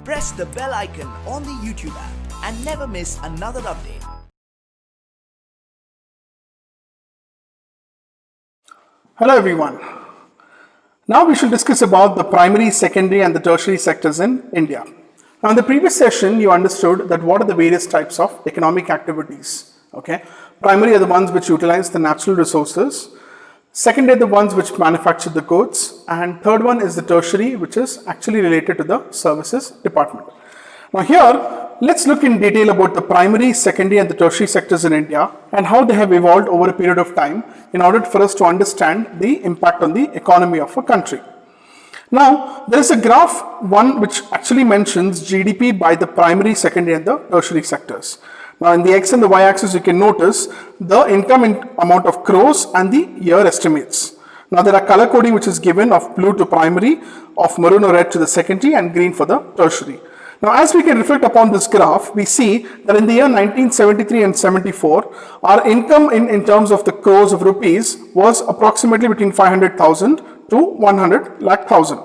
press the bell icon on the YouTube app and never miss another update. Hello everyone. Now we shall discuss about the primary, secondary and the tertiary sectors in India. Now in the previous session you understood that what are the various types of economic activities. Okay, primary are the ones which utilize the natural resources, second are the ones which manufacture the goods, and third one is the tertiary, which is actually related to the services department. Now here let's look in detail about the primary, secondary and the tertiary sectors in India and how they have evolved over a period of time in order for us to understand the impact on the economy of a country. Now there is a graph one which actually mentions GDP by the primary, secondary and the tertiary sectors. Now in the X and the Y axis you can notice the income in amount of crores and the year estimates. Now there are color coding which is given of blue to primary, of maroon or red to the secondary and green for the tertiary. Now as we can reflect upon this graph, we see that in the year 1973 and 74, our income in terms of the crores of rupees was approximately between 500,000 to 100 lakh thousand.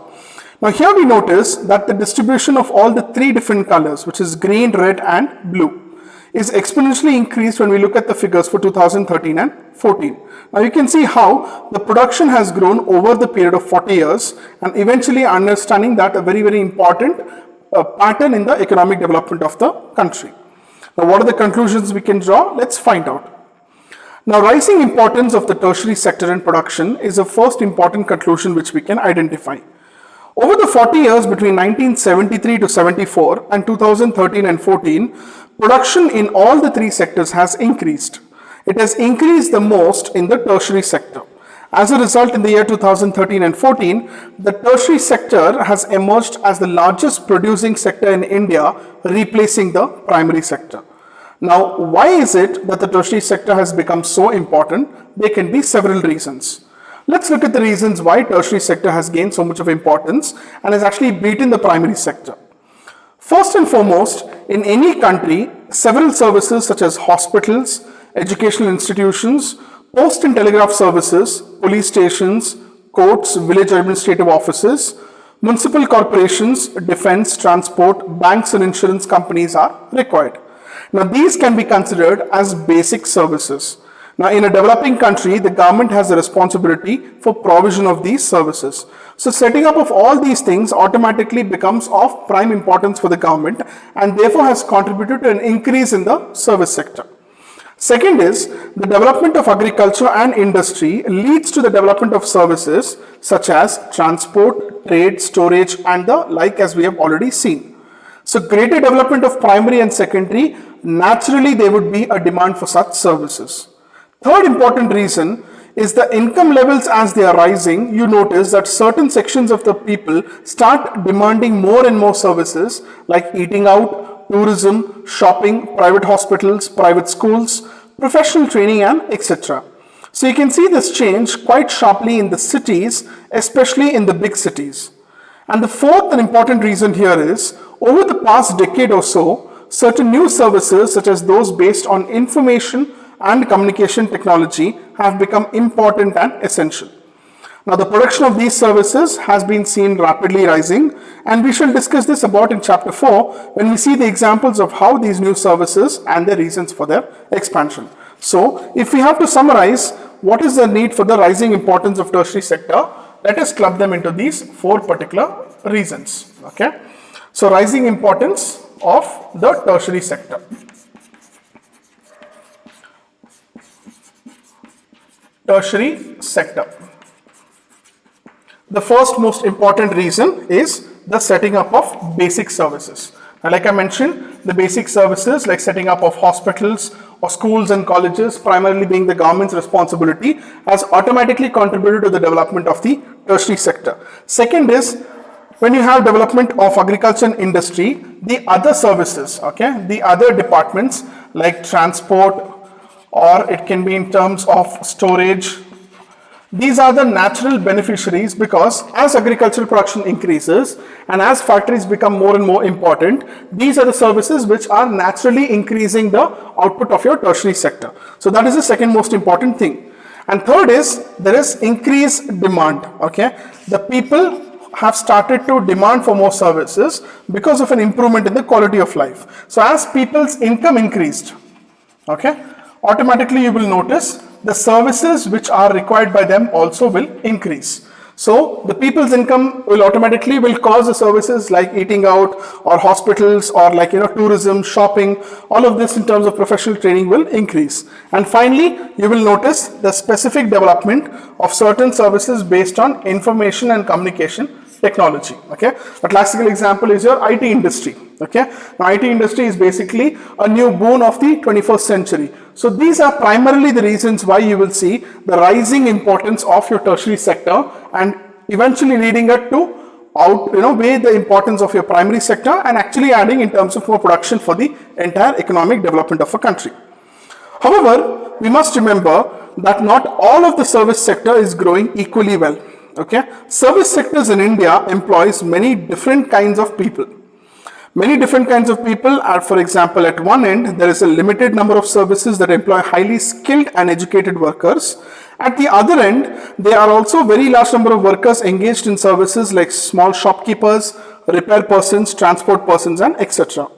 Now here we notice that the distribution of all the three different colors, which is green, red and blue, is exponentially increased when we look at the figures for 2013 and 14. Now you can see how the production has grown over the period of 40 years and eventually understanding that a very important pattern in the economic development of the country. Now what are the conclusions we can draw? Let's find out. Now rising importance of the tertiary sector in production is the first important conclusion which we can identify. Over the 40 years between 1973 to 74 and 2013 and 14, production in all the three sectors has increased. It has increased the most in the tertiary sector. As a result, in the year 2013 and 14, the tertiary sector has emerged as the largest producing sector in India, replacing the primary sector. Now, why is it that the tertiary sector has become so important? There can be several reasons. Let's look at the reasons why tertiary sector has gained so much of importance and has actually beaten the primary sector. First and foremost, in any country, several services such as hospitals, educational institutions, post and telegraph services, police stations, courts, village administrative offices, municipal corporations, defense, transport, banks and insurance companies are required. Now these can be considered as basic services. Now in a developing country, the government has the responsibility for provision of these services. So setting up of all these things automatically becomes of prime importance for the government and therefore has contributed to an increase in the service sector. Second is, the development of agriculture and industry leads to the development of services such as transport, trade, storage and the like, as we have already seen. So greater development of primary and secondary, naturally there would be a demand for such services. Third important reason is the income levels as they are rising. You notice that certain sections of the people start demanding more and more services like eating out, tourism, shopping, private hospitals, private schools, professional training and etc. So you can see this change quite sharply in the cities, especially in the big cities. And the fourth and important reason here is, over the past decade or so, certain new services such as those based on information and communication technology have become important and essential. Now the production of these services has been seen rapidly rising and we shall discuss this about in chapter 4 when we see the examples of how these new services and the reasons for their expansion. So if we have to summarize what is the need for the rising importance of tertiary sector, let us club them into these four particular reasons. Okay. So rising importance of the tertiary sector. Tertiary sector. The first most important reason is the setting up of basic services. Now, like I mentioned, the basic services like setting up of hospitals or schools and colleges, primarily being the government's responsibility, has automatically contributed to the development of the tertiary sector. Second is, when you have development of agriculture and industry, the other services, okay, the other departments like transport, or it can be in terms of storage. These are the natural beneficiaries because as agricultural production increases and as factories become more and more important, these are the services which are naturally increasing the output of your tertiary sector. So that is the second most important thing. And third is there is increased demand. Okay, the people have started to demand for more services because of an improvement in the quality of life. So as people's income increased, okay, automatically you will notice the services which are required by them also will increase. So the people's income will automatically cause the services like eating out or hospitals or like tourism, shopping, all of this in terms of professional training will increase. And finally, you will notice the specific development of certain services based on information and communication technology. Okay, a classical example is your IT industry. Okay, now IT industry is basically a new boon of the 21st century. So these are primarily the reasons why you will see the rising importance of your tertiary sector and eventually leading it to weigh the importance of your primary sector and actually adding in terms of more production for the entire economic development of a country. However, we must remember that not all of the service sector is growing equally well. Okay, service sectors in India employs many different kinds of people. Many different kinds of people are, for example, at one end, there is a limited number of services that employ highly skilled and educated workers. At the other end, there are also very large number of workers engaged in services like small shopkeepers, repair persons, transport persons, and etc.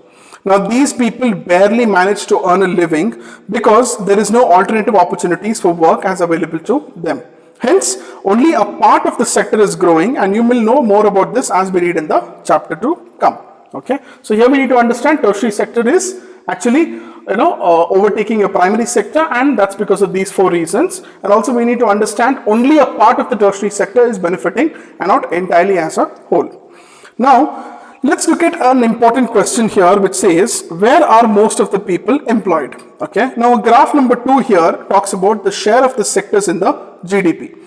Now, these people barely manage to earn a living because there is no alternative opportunities for work as available to them. Hence, only a part of the sector is growing, and you will know more about this as we read in the chapter to come. Okay, so here we need to understand tertiary sector is actually overtaking your primary sector, and that's because of these four reasons. And also we need to understand only a part of the tertiary sector is benefiting and not entirely as a whole. Now, let's look at an important question here which says, where are most of the people employed? Okay, now graph number 2 here talks about the share of the sectors in the GDP.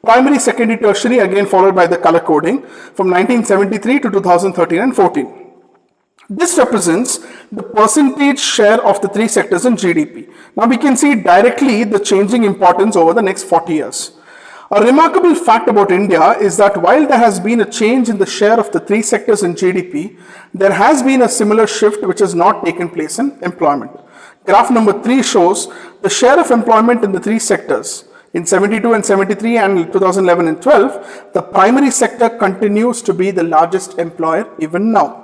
Primary, secondary, tertiary, again followed by the color coding from 1973 to 2013 and 14. This represents the percentage share of the three sectors in GDP. Now we can see directly the changing importance over the next 40 years. A remarkable fact about India is that while there has been a change in the share of the three sectors in GDP, there has been a similar shift which has not taken place in employment. Graph number 3 shows the share of employment in the three sectors. In 72 and 73 and 2011 and 12, the primary sector continues to be the largest employer even now.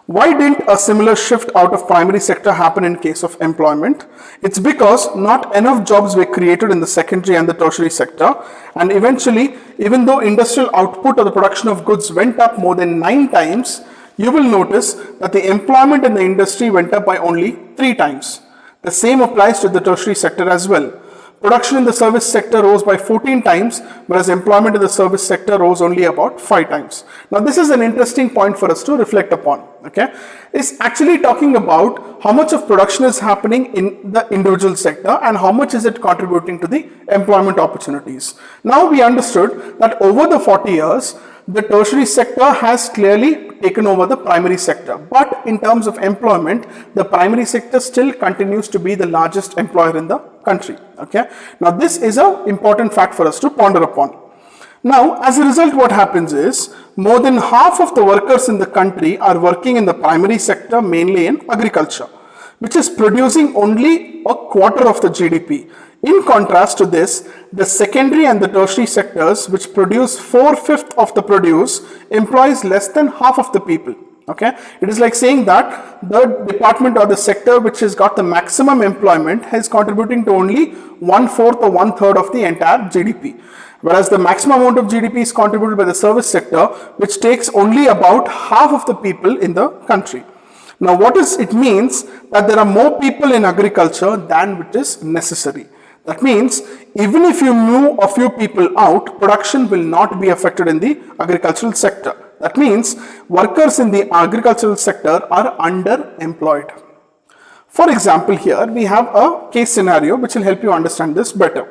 Why didn't a similar shift out of primary sector happen in case of employment? It's because not enough jobs were created in the secondary and the tertiary sector, and eventually, even though industrial output or the production of goods went up more than 9 times, you will notice that the employment in the industry went up by only 3 times. The same applies to the tertiary sector as well. Production in the service sector rose by 14 times, whereas employment in the service sector rose only about 5 times. Now, this is an interesting point for us to reflect upon. Okay, it's actually talking about how much of production is happening in the individual sector and how much is it contributing to the employment opportunities. Now, we understood that over the 40 years, the tertiary sector has clearly taken over the primary sector, but in terms of employment, the primary sector still continues to be the largest employer in the country. Okay, now this is an important fact for us to ponder upon. Now, as a result, what happens is more than half of the workers in the country are working in the primary sector, mainly in agriculture, which is producing only a quarter of the GDP. In contrast to this, the secondary and the tertiary sectors, which produce 4/5 of the produce, employs less than half of the people. Okay, it is like saying that the department or the sector which has got the maximum employment is contributing to only 1/4 or 1/3 of the entire GDP. Whereas the maximum amount of GDP is contributed by the service sector, which takes only about half of the people in the country. Now, what is it means that there are more people in agriculture than which is necessary. That means even if you move a few people out, production will not be affected in the agricultural sector. That means workers in the agricultural sector are underemployed. For example, here we have a case scenario which will help you understand this better.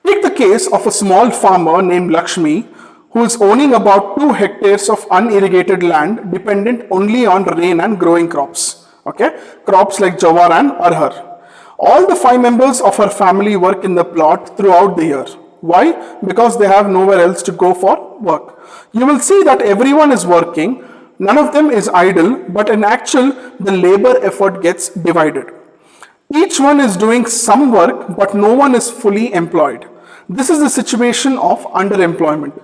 Take the case of a small farmer named Lakshmi who is owning about 2 hectares of unirrigated land dependent only on rain and growing crops. Okay, crops like jawar and arhar. All the 5 members of her family work in the plot throughout the year. Why? Because they have nowhere else to go for work. You will see that everyone is working, none of them is idle, but in actual, the labor effort gets divided. Each one is doing some work, but no one is fully employed. This is the situation of underemployment.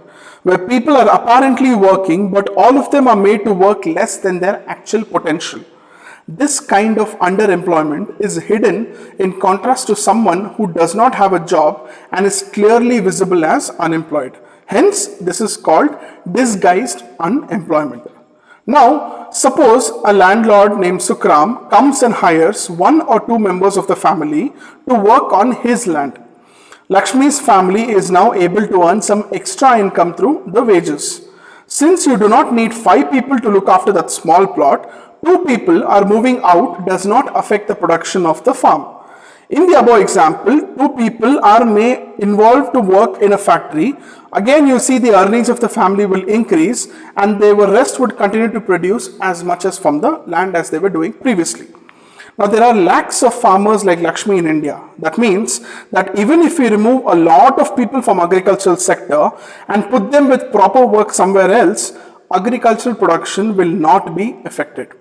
where people are apparently working, but all of them are made to work less than their actual potential. This kind of underemployment is hidden in contrast to someone who does not have a job and is clearly visible as unemployed. Hence, this is called disguised unemployment. Now, suppose a landlord named Sukram comes and hires one or two members of the family to work on his land. Lakshmi's family is now able to earn some extra income through the wages. Since you do not need 5 people to look after that small plot, 2 people are moving out does not affect the production of the farm. In the above example, 2 people are involved to work in a factory. Again, you see the earnings of the family will increase and the rest would continue to produce as much as from the land as they were doing previously. Now, there are lakhs of farmers like Lakshmi in India. That means that even if we remove a lot of people from agricultural sector and put them with proper work somewhere else, agricultural production will not be affected.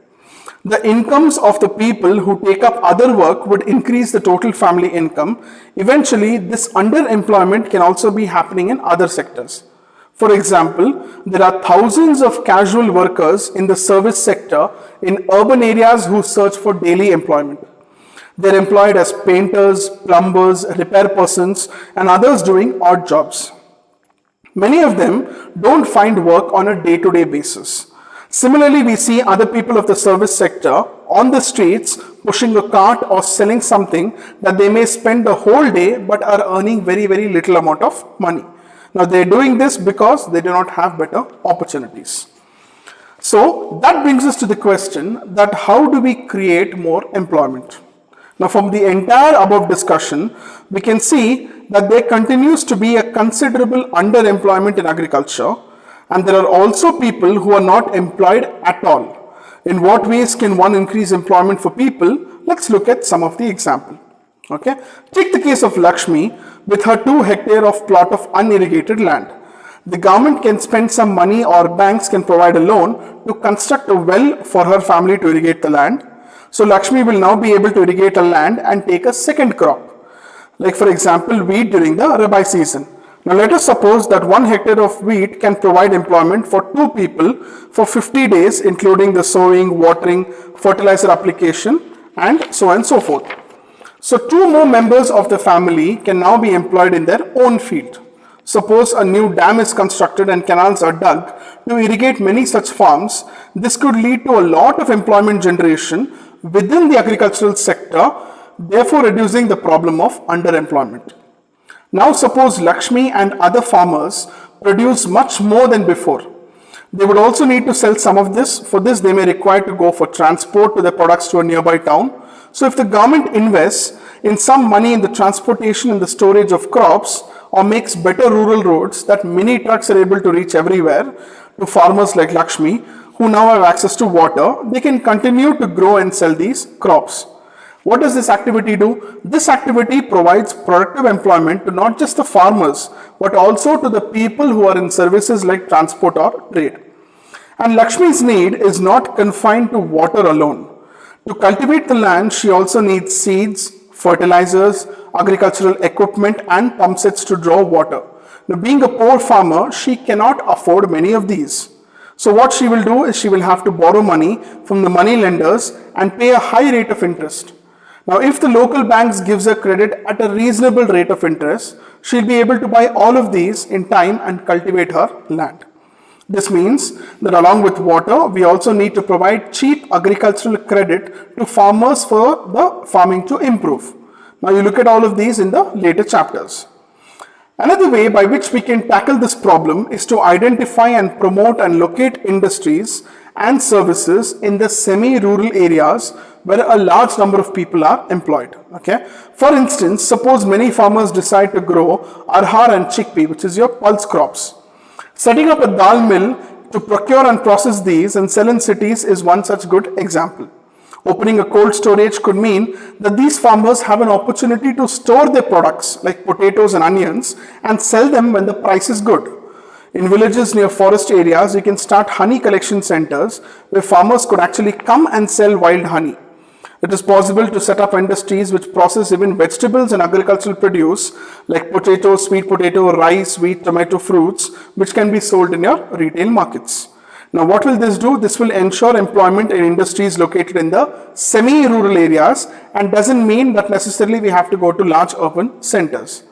The incomes of the people who take up other work would increase the total family income. Eventually, this underemployment can also be happening in other sectors. For example, there are thousands of casual workers in the service sector in urban areas who search for daily employment. They're employed as painters, plumbers, repair persons, and others doing odd jobs. Many of them don't find work on a day-to-day basis. Similarly, we see other people of the service sector on the streets pushing a cart or selling something that they may spend the whole day but are earning very little amount of money. Now, they're doing this because they do not have better opportunities. So, that brings us to the question that how do we create more employment? Now, from the entire above discussion, we can see that there continues to be a considerable underemployment in agriculture, and there are also people who are not employed at all. In what ways can one increase employment for people? Let's look at some of the example. Okay, take the case of Lakshmi with her 2 hectare of plot of unirrigated land. The government can spend some money or banks can provide a loan to construct a well for her family to irrigate the land. So Lakshmi will now be able to irrigate a land and take a second crop, like for example wheat during the Rabi season. Now let us suppose that 1 hectare of wheat can provide employment for 2 people for 50 days, including the sowing, watering, fertilizer application, and so on and so forth. So 2 more members of the family can now be employed in their own field. Suppose a new dam is constructed and canals are dug to irrigate many such farms. This could lead to a lot of employment generation within the agricultural sector, therefore reducing the problem of underemployment. Now suppose Lakshmi and other farmers produce much more than before. They would also need to sell some of this. For this, they may require to go for transport to their products to a nearby town. So if the government invests in some money in the transportation and the storage of crops, or makes better rural roads that mini trucks are able to reach everywhere, to farmers like Lakshmi who now have access to water, they can continue to grow and sell these crops. What does this activity do? This activity provides productive employment to not just the farmers, but also to the people who are in services like transport or trade. And Lakshmi's need is not confined to water alone. To cultivate the land, she also needs seeds, fertilizers, agricultural equipment, and pump sets to draw water. Now, being a poor farmer, she cannot afford many of these. So what she will do is she will have to borrow money from the money lenders and pay a high rate of interest. Now, if the local banks gives her credit at a reasonable rate of interest, she'll be able to buy all of these in time and cultivate her land. This means that along with water, we also need to provide cheap agricultural credit to farmers for the farming to improve. Now, you look at all of these in the later chapters. Another way by which we can tackle this problem is to identify and promote and locate industries and services in the semi-rural areas where a large number of people are employed. Okay. For instance, suppose many farmers decide to grow arhar and chickpea, which is your pulse crops. Setting up a dal mill to procure and process these and sell in cities is one such good example. Opening a cold storage could mean that these farmers have an opportunity to store their products like potatoes and onions and sell them when the price is good. In villages near forest areas, you can start honey collection centers where farmers could actually come and sell wild honey. It is possible to set up industries which process even vegetables and agricultural produce like potato, sweet potato, rice, wheat, tomato, fruits, which can be sold in your retail markets. Now, what will this do? This will ensure employment in industries located in the semi-rural areas and doesn't mean that necessarily we have to go to large urban centers.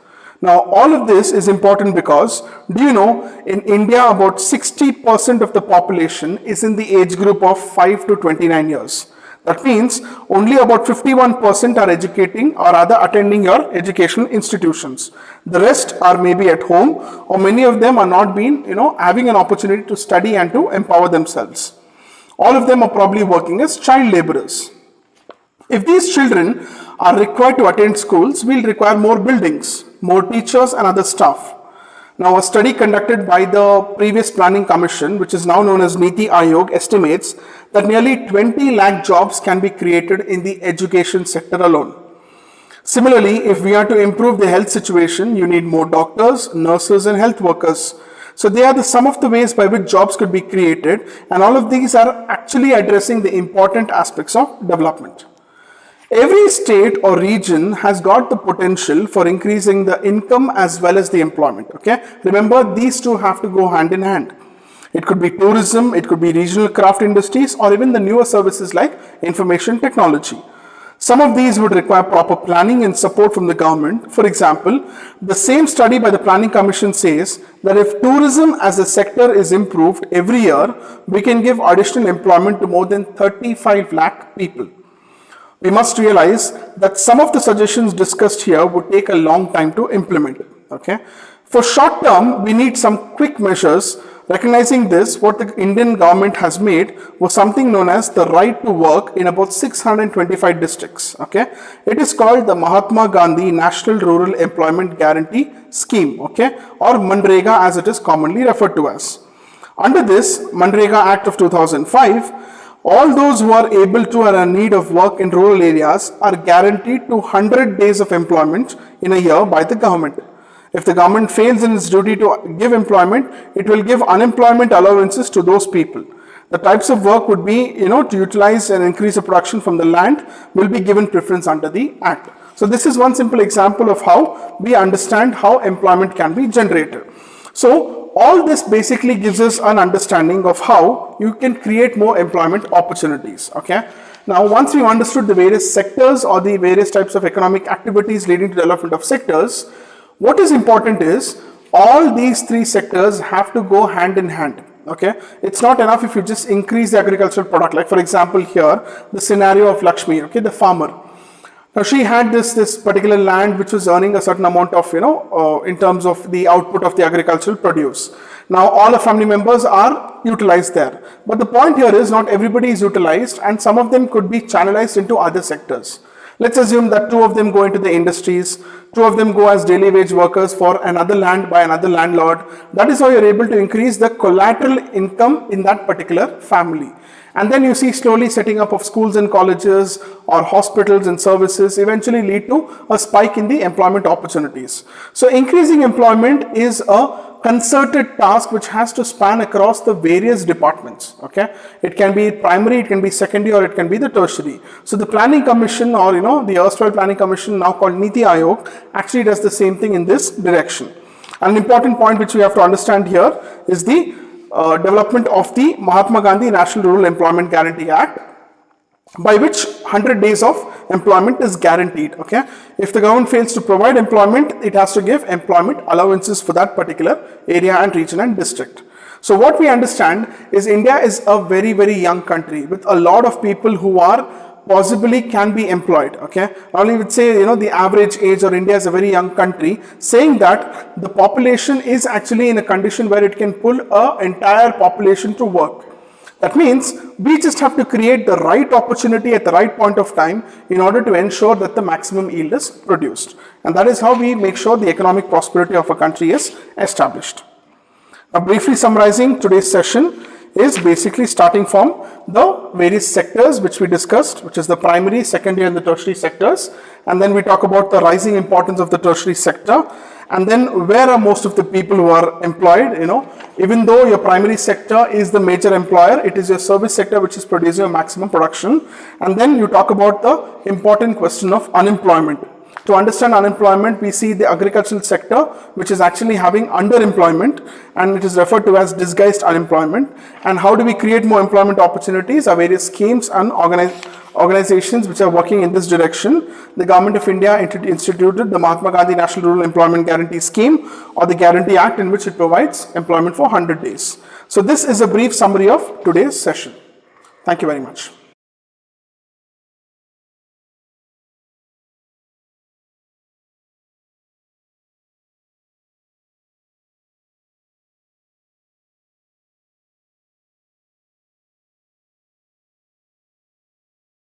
Now, all of this is important because, do you know, in India, about 60% of the population is in the age group of 5 to 29 years. That means only about 51% are educating or rather attending your educational institutions. The rest are maybe at home, or many of them are not being, having an opportunity to study and to empower themselves. All of them are probably working as child laborers. If these children are required to attend schools, we'll require more buildings, more teachers and other staff. Now, a study conducted by the previous Planning Commission, which is now known as Niti Aayog, estimates that nearly 20 lakh jobs can be created in the education sector alone. Similarly, if we are to improve the health situation, you need more doctors, nurses and health workers. So they are some of the ways by which jobs could be created, and all of these are actually addressing the important aspects of development. Every state or region has got the potential for increasing the income as well as the employment. Okay, remember these two have to go hand in hand. It could be tourism, it could be regional craft industries, or even the newer services like information technology. Some of these would require proper planning and support from the government. For example, the same study by the Planning Commission says that if tourism as a sector is improved every year, we can give additional employment to more than 35 lakh people. We must realize that some of the suggestions discussed here would take a long time to implement. Okay? For short term, we need some quick measures. Recognizing this, what the Indian government has made was something known as the right to work in about 625 districts. Okay? It is called the Mahatma Gandhi National Rural Employment Guarantee Scheme, okay? Or Manrega as it is commonly referred to as. Under this Manrega Act of 2005, all those who are able to and are in need of work in rural areas are guaranteed to 100 days of employment in a year by the government. If the government fails in its duty to give employment, it will give unemployment allowances to those people. The types of work would be, to utilize and increase the production from the land will be given preference under the Act. So this is one simple example of how we understand how employment can be generated. So all this basically gives us an understanding of how you can create more employment opportunities. Okay. Now, once we've understood the various sectors or the various types of economic activities leading to development of sectors, what is important is all these three sectors have to go hand in hand. Okay. It's not enough if you just increase the agricultural product. Like for example, here, the scenario of Lakshmi, okay, the farmer. Now, she had this particular land which was earning a certain amount of, in terms of the output of the agricultural produce. Now, all the family members are utilized there. But the point here is not everybody is utilized, and some of them could be channelized into other sectors. Let's assume that 2 of them go into the industries, 2 of them go as daily wage workers for another land by another landlord. That is how you're able to increase the collateral income in that particular family. And then you see slowly setting up of schools and colleges or hospitals and services eventually lead to a spike in the employment opportunities. So increasing employment is a concerted task which has to span across the various departments. Okay, it can be primary, it can be secondary, or it can be the tertiary. So the Planning Commission, or the erstwhile Planning Commission, now called Niti Aayog, actually does the same thing in this direction. An important point which we have to understand here is the development of the Mahatma Gandhi National Rural Employment Guarantee Act, by which 100 days of employment is guaranteed. Okay, if the government fails to provide employment, it has to give employment allowances for that particular area and region and district. So what we understand is India is a very, very young country with a lot of people who are possibly can be employed. Okay, only would say the average age or India is a very young country, saying that the population is actually in a condition where it can pull an entire population to work. That means we just have to create the right opportunity at the right point of time in order to ensure that the maximum yield is produced, and that is how we make sure the economic prosperity of a country is established. Now, briefly summarizing today's session, is basically starting from the various sectors which we discussed, which is the primary, secondary and the tertiary sectors. And then we talk about the rising importance of the tertiary sector. And then where are most of the people who are employed, even though your primary sector is the major employer, it is your service sector which is producing your maximum production. And then you talk about the important question of unemployment. To understand unemployment, we see the agricultural sector, which is actually having underemployment, and it is referred to as disguised unemployment. And how do we create more employment opportunities? Are various schemes and organizations which are working in this direction. The Government of India instituted the Mahatma Gandhi National Rural Employment Guarantee Scheme, or the Guarantee Act, in which it provides employment for 100 days. So this is a brief summary of today's session. Thank you very much.